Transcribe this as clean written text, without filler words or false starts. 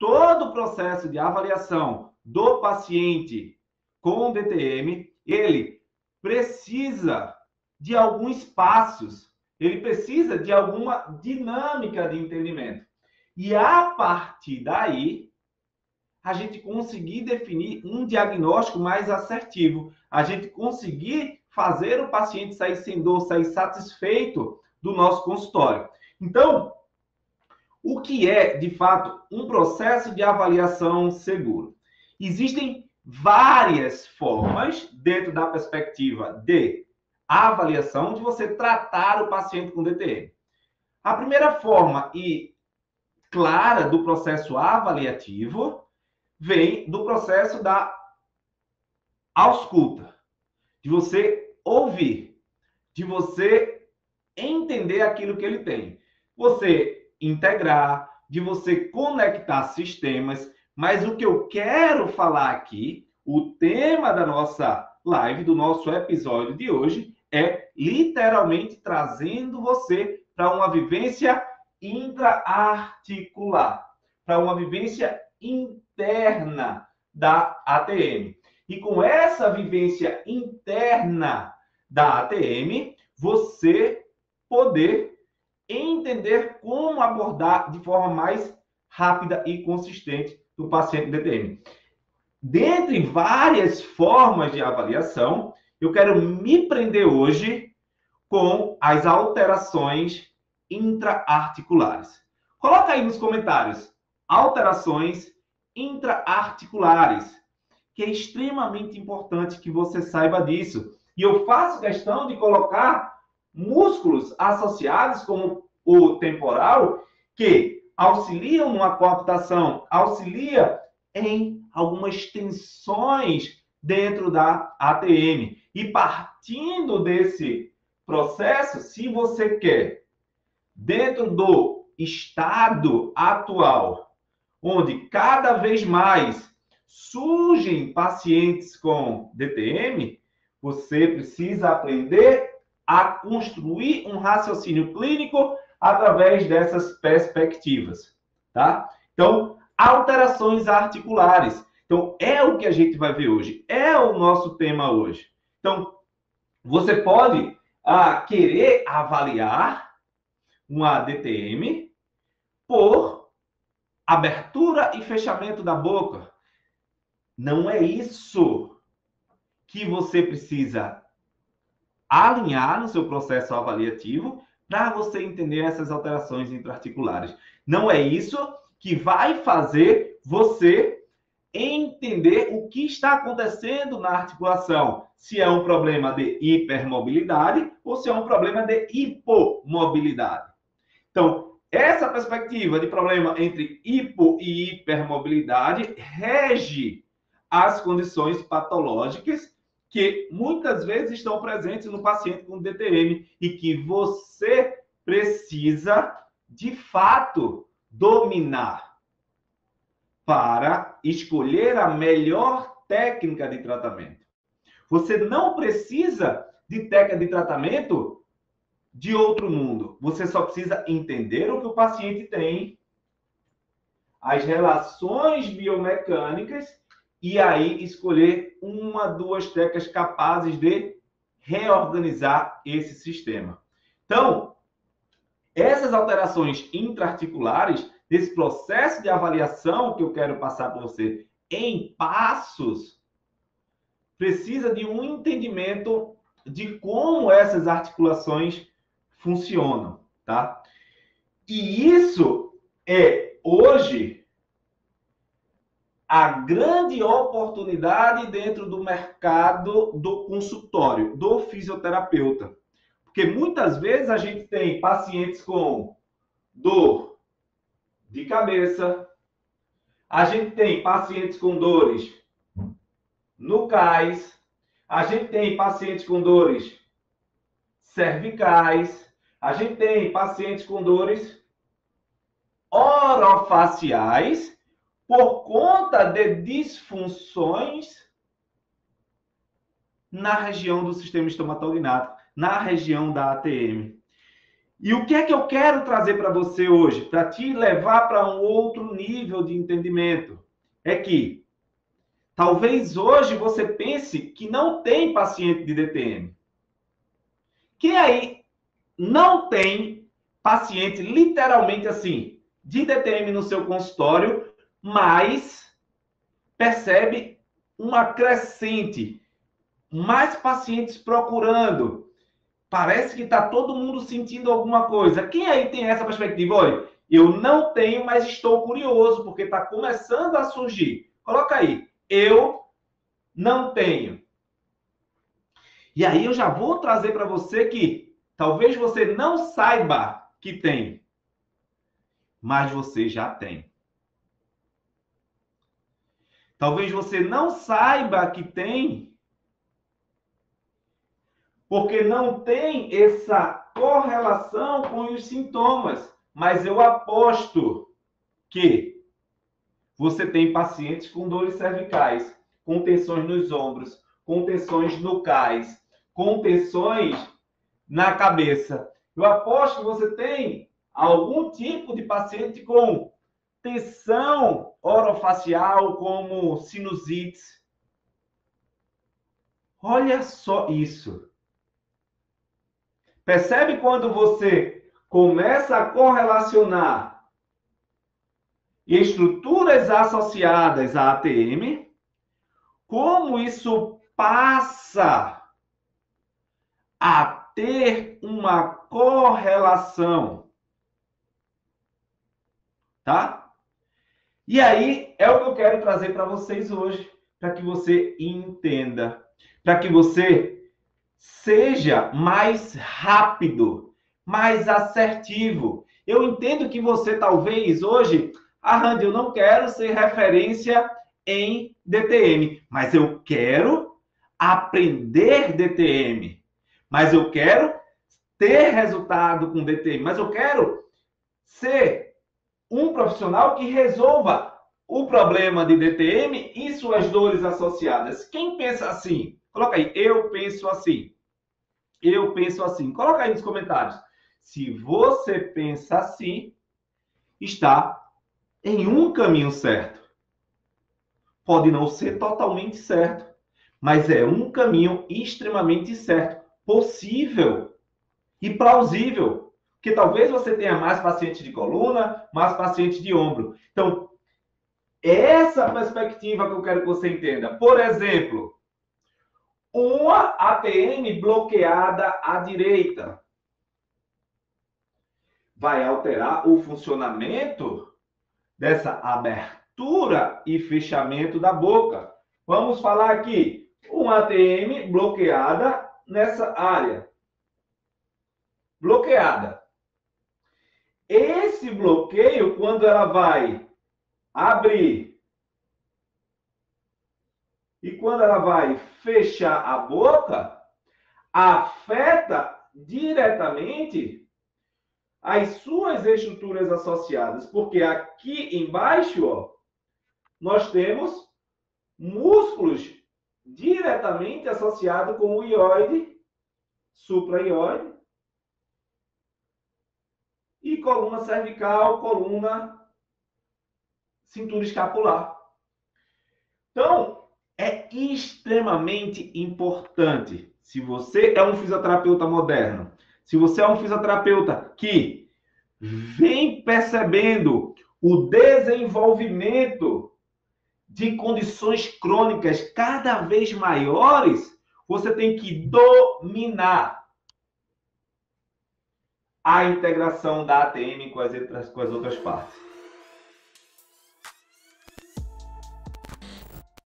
todo o processo de avaliação do paciente com DTM, ele precisa de alguns passos, ele precisa de alguma dinâmica de entendimento. E a partir daí, a gente conseguir definir um diagnóstico mais assertivo, a gente conseguir fazer o paciente sair sem dor, sair satisfeito do nosso consultório. Então, o que é, de fato, um processo de avaliação seguro? Existem várias formas, dentro da perspectiva de avaliação, de você tratar o paciente com DTM. A primeira forma e clara do processo avaliativo vem do processo da ausculta, de você ouvir, de você entender aquilo que ele tem. Você integrar, de você conectar sistemas, mas o que eu quero falar aqui, o tema da nossa live, do nosso episódio de hoje, é literalmente trazendo você para uma vivência intraarticular, para uma vivência interna da ATM. E com essa vivência interna da ATM, você poder entender como abordar de forma mais rápida e consistente do paciente DTM. Dentre várias formas de avaliação, eu quero me prender hoje com as alterações intraarticulares. Coloca aí nos comentários, alterações intraarticulares, que é extremamente importante que você saiba disso. E eu faço questão de colocar músculos associados, como o temporal, que auxiliam numa coaptação, auxilia em algumas tensões dentro da ATM. E partindo desse processo, se você quer, dentro do estado atual, onde cada vez mais surgem pacientes com DTM, você precisa aprender a construir um raciocínio clínico através dessas perspectivas, tá? Então, alterações articulares. Então, é o que a gente vai ver hoje, é o nosso tema hoje. Então, você pode querer avaliar uma DTM por abertura e fechamento da boca. Não é isso que você precisa alinhar no seu processo avaliativo para você entender essas alterações intraarticulares. Não é isso que vai fazer você entender o que está acontecendo na articulação. Se é um problema de hipermobilidade ou se é um problema de hipomobilidade. Então, essa perspectiva de problema entre hipo e hipermobilidade rege as condições patológicas que muitas vezes estão presentes no paciente com DTM e que você precisa, de fato, dominar para escolher a melhor técnica de tratamento. Você não precisa de técnica de tratamento de outro mundo. Você só precisa entender o que o paciente tem, as relações biomecânicas, e aí escolher uma, duas técnicas capazes de reorganizar esse sistema. Então, essas alterações intraarticulares, desse processo de avaliação que eu quero passar para você em passos, precisa de um entendimento de como essas articulações funcionam, tá? E isso é, hoje, a grande oportunidade dentro do mercado do consultório, do fisioterapeuta. Porque muitas vezes a gente tem pacientes com dor de cabeça, a gente tem pacientes com dores no cais, a gente tem pacientes com dores cervicais, a gente tem pacientes com dores orofaciais, por conta de disfunções na região do sistema estomatognático, na região da ATM. E o que é que eu quero trazer para você hoje, para te levar para um outro nível de entendimento? É que talvez hoje você pense que não tem paciente de DTM. Que aí não tem paciente literalmente assim, de DTM no seu consultório, mas percebe uma crescente, mais pacientes procurando. Parece que está todo mundo sentindo alguma coisa. Quem aí tem essa perspectiva? Olha, eu não tenho, mas estou curioso, porque está começando a surgir. Coloca aí, eu não tenho. E aí eu já vou trazer para você que talvez você não saiba que tem, mas você já tem. Talvez você não saiba que tem, porque não tem essa correlação com os sintomas. Mas eu aposto que você tem pacientes com dores cervicais, com tensões nos ombros, com tensões nucais, com tensões na cabeça. Eu aposto que você tem algum tipo de paciente com tensão orofacial, como sinusites. Olha só isso. Percebe quando você começa a correlacionar estruturas associadas à ATM, como isso passa a ter uma correlação, tá? E aí é o que eu quero trazer para vocês hoje, para que você entenda, para que você seja mais rápido, mais assertivo. Eu entendo que você talvez hoje, Randy, eu não quero ser referência em DTM, mas eu quero aprender DTM, mas eu quero ter resultado com DTM, mas eu quero ser um profissional que resolva o problema de DTM e suas dores associadas. Quem pensa assim? Coloca aí, eu penso assim. Eu penso assim. Coloca aí nos comentários. Se você pensa assim, está em um caminho certo. Pode não ser totalmente certo, mas é um caminho extremamente certo, possível e plausível. Que talvez você tenha mais pacientes de coluna, mais pacientes de ombro. Então, essa perspectiva que eu quero que você entenda. Por exemplo, uma ATM bloqueada à direita vai alterar o funcionamento dessa abertura e fechamento da boca. Vamos falar aqui, uma ATM bloqueada nessa área. Bloqueada. Esse bloqueio, quando ela vai abrir e quando ela vai fechar a boca, afeta diretamente as suas estruturas associadas, porque aqui embaixo, ó, nós temos músculos diretamente associados com o ióide, supra-ióide, e coluna cervical, coluna, cintura escapular. Então, é extremamente importante, se você é um fisioterapeuta moderno, se você é um fisioterapeuta que vem percebendo o desenvolvimento de condições crônicas cada vez maiores, você tem que dominar a integração da ATM com as outras partes.